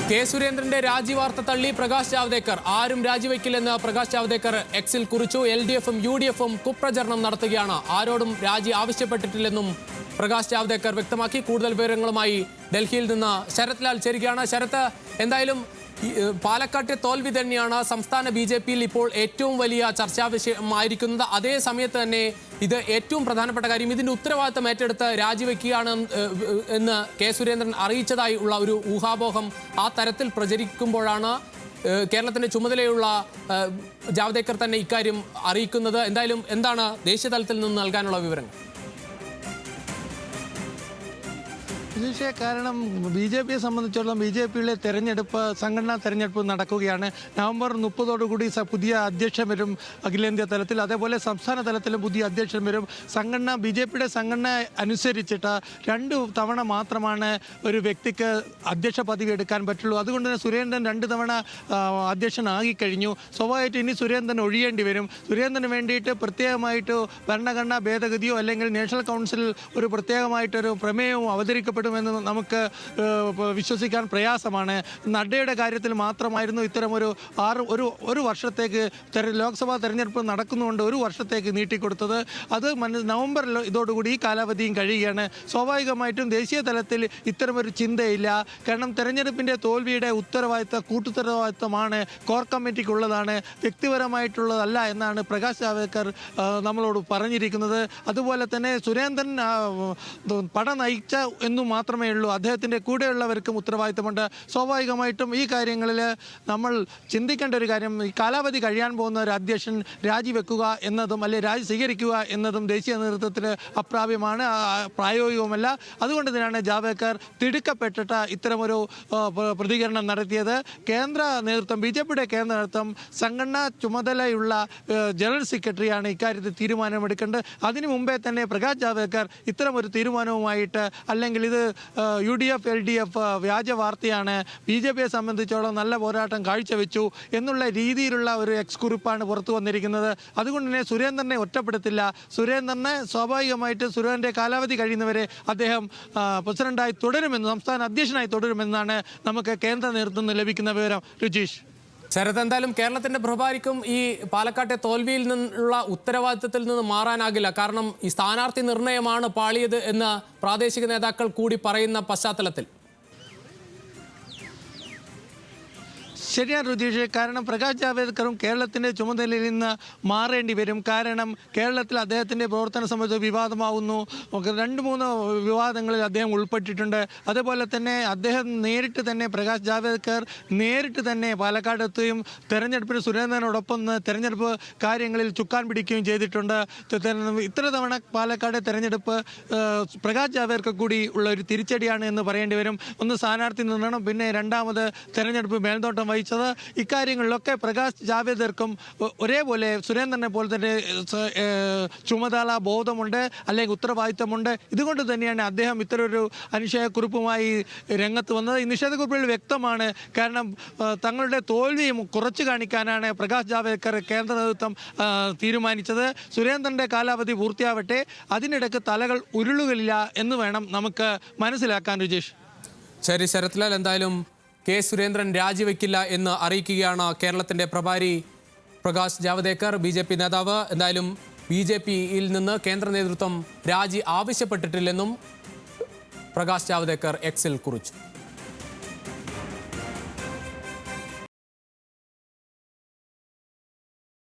K സുരേന്ദ്രന്റെ രാജിവാർത്ത തള്ളി പ്രകാശ് ജാവ്ദേക്കർ. ആരും രാജിവെക്കില്ലെന്ന് പ്രകാശ് ജാവ്ദേക്കർ എക്സിൽ കുറിച്ചു. LDFും UDFും കുപ്രചരണം നടത്തുകയാണ്. ആരോടും രാജി ആവശ്യപ്പെട്ടിട്ടില്ലെന്നും പ്രകാശ് ജാവ്ദേക്കർ വ്യക്തമാക്കി. കൂടുതൽ വിവരങ്ങളുമായി ഡൽഹിയിൽ നിന്ന് ശരത് ലാൽ ചേരുകയാണ്. ശരത്ത്, എന്തായാലും പാലക്കാട്ടെ തോൽവി തന്നെയാണ് സംസ്ഥാന BJPയിൽ ഇപ്പോൾ ഏറ്റവും വലിയ ചർച്ചാ വിഷയമായിരിക്കുന്നത്. അതേ സമയത്ത് തന്നെ ഇത് ഏറ്റവും പ്രധാനപ്പെട്ട കാര്യം, ഇതിന്റെ ഉത്തരവാദിത്തം ഏറ്റെടുത്ത് രാജിവെക്കുകയാണ് എന്ന് കെ സുരേന്ദ്രൻ അറിയിച്ചതായി ഉള്ള ഒരു ഊഹാപോഹം ആ തരത്തിൽ പ്രചരിക്കുമ്പോഴാണ് കേരളത്തിന്റെ ചുമതലയുള്ള ജാവ്ദേക്കർ തന്നെ ഇക്കാര്യം അറിയിക്കുന്നത്. എന്തായാലും എന്താണ് ദേശീയ തലത്തിൽ നിന്ന് നൽകാനുള്ള വിവരങ്ങൾ? കാരണം BJPയെ സംബന്ധിച്ചിടത്തോളം BJPയിലെ തെരഞ്ഞെടുപ്പ്, സംഘടനാ തെരഞ്ഞെടുപ്പ് നടക്കുകയാണ്. നവംബർ 30 പുതിയ അധ്യക്ഷൻ വരും അഖിലേന്ത്യാ തലത്തിൽ. അതേപോലെ സംസ്ഥാന തലത്തിലും പുതിയ അധ്യക്ഷൻ വരും. BJPയുടെ സംഘടന അനുസരിച്ചിട്ട് 2 തവണ മാത്രമാണ് ഒരു വ്യക്തിക്ക് അധ്യക്ഷ പദവി എടുക്കാൻ പറ്റുള്ളൂ. അതുകൊണ്ട് തന്നെ സുരേന്ദ്രൻ 2 തവണ അധ്യക്ഷനാകിക്കഴിഞ്ഞു. സ്വാഭാവികമായിട്ട് ഇനി സുരേന്ദ്രൻ ഒഴിയേണ്ടി വരും. സുരേന്ദ്രന് വേണ്ടിയിട്ട് പ്രത്യേകമായിട്ട് ഭരണഘടനാ ഭേദഗതിയോ അല്ലെങ്കിൽ നാഷണൽ കൗൺസിൽ ഒരു പ്രത്യേകമായിട്ടൊരു പ്രമേയവും അവതരിക്കപ്പെടും എന്ന് നമുക്ക് വിശ്വസിക്കാൻ പ്രയാസമാണ്. നഡ്ഡയുടെ കാര്യത്തിൽ മാത്രമായിരുന്നു ഇത്തരം ഒരു വർഷത്തേക്ക് ലോക്സഭാ തെരഞ്ഞെടുപ്പ് നടക്കുന്നുകൊണ്ട് 1 വർഷത്തേക്ക് നീട്ടിക്കൊടുത്തത്. അത് നവംബറിൽ ഇതോടുകൂടി ഈ കാലാവധിയും കഴിയുകയാണ്. സ്വാഭാവികമായിട്ടും ദേശീയ തലത്തിൽ ഇത്തരമൊരു ചിന്തയില്ല. കാരണം തെരഞ്ഞെടുപ്പിൻ്റെ തോൽവിയുടെ കൂട്ടുത്തരവാദിത്തമാണ് കോർ കമ്മിറ്റിക്കുള്ളതാണ്, വ്യക്തിപരമായിട്ടുള്ളതല്ല എന്നാണ് പ്രകാശ് ജാവ്ദേക്കർ നമ്മളോട് പറഞ്ഞിരിക്കുന്നത്. അതുപോലെ തന്നെ സുരേന്ദ്രൻ പട നയിച്ച എന്നു മാത്രമേ ഉള്ളൂ. അദ്ദേഹത്തിൻ്റെ കൂടെയുള്ളവർക്കും ഉത്തരവാദിത്തമുണ്ട്. സ്വാഭാവികമായിട്ടും ഈ കാര്യങ്ങളിൽ നമ്മൾ ചിന്തിക്കേണ്ട ഒരു കാര്യം, ഈ കാലാവധി കഴിയാൻ പോകുന്ന ഒരു അധ്യക്ഷൻ രാജിവെക്കുക എന്നതും അല്ലെ രാജി സ്വീകരിക്കുക എന്നതും ദേശീയ നേതൃത്വത്തിന് അപ്രാപ്യമാണ്, പ്രായോഗികവുമല്ല. അതുകൊണ്ട് തന്നെയാണ് ജാവ്ദേക്കർ തിടുക്കപ്പെട്ടിട്ട് ഇത്തരമൊരു പ്രതികരണം നടത്തിയത്. കേന്ദ്ര നേതൃത്വം, BJPയുടെ കേന്ദ്ര നേതൃത്വം, സംഘടനാ ചുമതലയുള്ള ജനറൽ സെക്രട്ടറിയാണ് ഇക്കാര്യത്തിൽ തീരുമാനമെടുക്കേണ്ടത്. അതിനു മുമ്പേ തന്നെ പ്രകാശ് ജാവ്ദേക്കർ ഇത്തരമൊരു തീരുമാനവുമായിട്ട്, അല്ലെങ്കിൽ ഇത് UDF LDF വ്യാജ വാർത്തയാണ്, BJPയെ സംബന്ധിച്ചോളം നല്ല പോരാട്ടം കാഴ്ചവെച്ചു എന്നുള്ള രീതിയിലുള്ള ഒരു കുറിപ്പാണ് പുറത്തു വന്നിരിക്കുന്നത്. അതുകൊണ്ട് തന്നെ സുരേന്ദ്രനെ ഒറ്റപ്പെടുത്തില്ല. സുരേന്ദ്രനെ സ്വാഭാവികമായിട്ട് സുരേന്ദ്രൻ്റെ കാലാവധി കഴിയുന്നവരെ അദ്ദേഹം പ്രസിഡന്റായി തുടരുമെന്ന്, സംസ്ഥാന അധ്യക്ഷനായി തുടരുമെന്നാണ് നമുക്ക് കേന്ദ്ര നേതൃത്വം ലഭിക്കുന്ന വിവരം. രുചീഷ്. ശരത്, എന്തായാലും കേരളത്തിന്റെ പ്രഭാരിക്കും ഈ പാലക്കാട്ടെ തോൽവിയിൽ നിന്നുള്ള ഉത്തരവാദിത്തത്തിൽ നിന്ന് മാറാനാകില്ല. കാരണം ഈ സ്ഥാനാർത്ഥി നിർണയമാണ് പാളിയത് എന്ന് പ്രാദേശിക നേതാക്കൾ കൂടി പറയുന്ന പശ്ചാത്തലത്തിൽ ശരിയാണ് രുചീഷ്. കാരണം പ്രകാശ് ജാവ്ദേക്കറും കേരളത്തിൻ്റെ ചുമതലയിൽ നിന്ന് മാറേണ്ടി വരും. കാരണം കേരളത്തിൽ അദ്ദേഹത്തിൻ്റെ പ്രവർത്തനം സംബന്ധിച്ച് വിവാദമാവുന്നു. 2-3 വിവാദങ്ങളിൽ അദ്ദേഹം ഉൾപ്പെട്ടിട്ടുണ്ട്. അതുപോലെ തന്നെ അദ്ദേഹം നേരിട്ട് തന്നെ, പ്രകാശ് ജാവ്ദേക്കർ നേരിട്ട് തന്നെ പാലക്കാട് എത്തുകയും തെരഞ്ഞെടുപ്പിന് സുരേന്ദ്രനോടൊപ്പം തെരഞ്ഞെടുപ്പ് കാര്യങ്ങളിൽ ചുക്കാൻ പിടിക്കുകയും ചെയ്തിട്ടുണ്ട്. ഇത്ര തവണ പാലക്കാട് തെരഞ്ഞെടുപ്പ് പ്രകാശ് ജാവ്ദേക്കർ കൂടി ഉള്ള ഒരു തിരിച്ചടിയാണ് എന്ന് പറയേണ്ടി വരും. ഒന്ന് സ്ഥാനാർത്ഥി നിർണ്ണയം, പിന്നെ രണ്ടാമത് തെരഞ്ഞെടുപ്പ് മേൽനോട്ടം വഹിച്ചത്. ഇക്കാര്യങ്ങളിലൊക്കെ പ്രകാശ് ജാവ്ദേക്കർക്കും ഒരേപോലെ സുരേന്ദ്രനെ പോലെ തന്നെ ചുമതല ബോധമുണ്ട്, അല്ലെങ്കിൽ ഉത്തരവാദിത്തമുണ്ട്. ഇതുകൊണ്ട് തന്നെയാണ് അദ്ദേഹം ഇത്തരമൊരു അനുശയക്കുറിപ്പുമായി രംഗത്ത് വന്നത്. ഈ നിഷേധക്കുറിപ്പിൽ വ്യക്തമാണ്. കാരണം തങ്ങളുടെ തോൽവിയും കുറച്ചു കാണിക്കാനാണ് പ്രകാശ് ജാവ്ദേക്കർ കേന്ദ്ര നേതൃത്വം തീരുമാനിച്ചത്. സുരേന്ദ്രൻ്റെ കാലാവധി പൂർത്തിയാവട്ടെ, അതിനിടയ്ക്ക് തലകൾ ഉരുളുകളില്ല എന്ന് വേണം നമുക്ക് മനസ്സിലാക്കാൻ. രുചീഷ്. ശരി ശരത് ലാൽ, എന്തായാലും കെ സുരേന്ദ്രൻ രാജിവെക്കില്ല എന്ന് അറിയിക്കുകയാണ് കേരളത്തിന്റെ പ്രഭാരി പ്രകാശ് ജാവ്ദേക്കർ, BJP നേതാവ്. എന്തായാലും BJPയിൽ നിന്ന് കേന്ദ്ര നേതൃത്വം രാജി ആവശ്യപ്പെട്ടിട്ടില്ലെന്നും പ്രകാശ് ജാവ്ദേക്കർ എക്സിൽ കുറിച്ചു.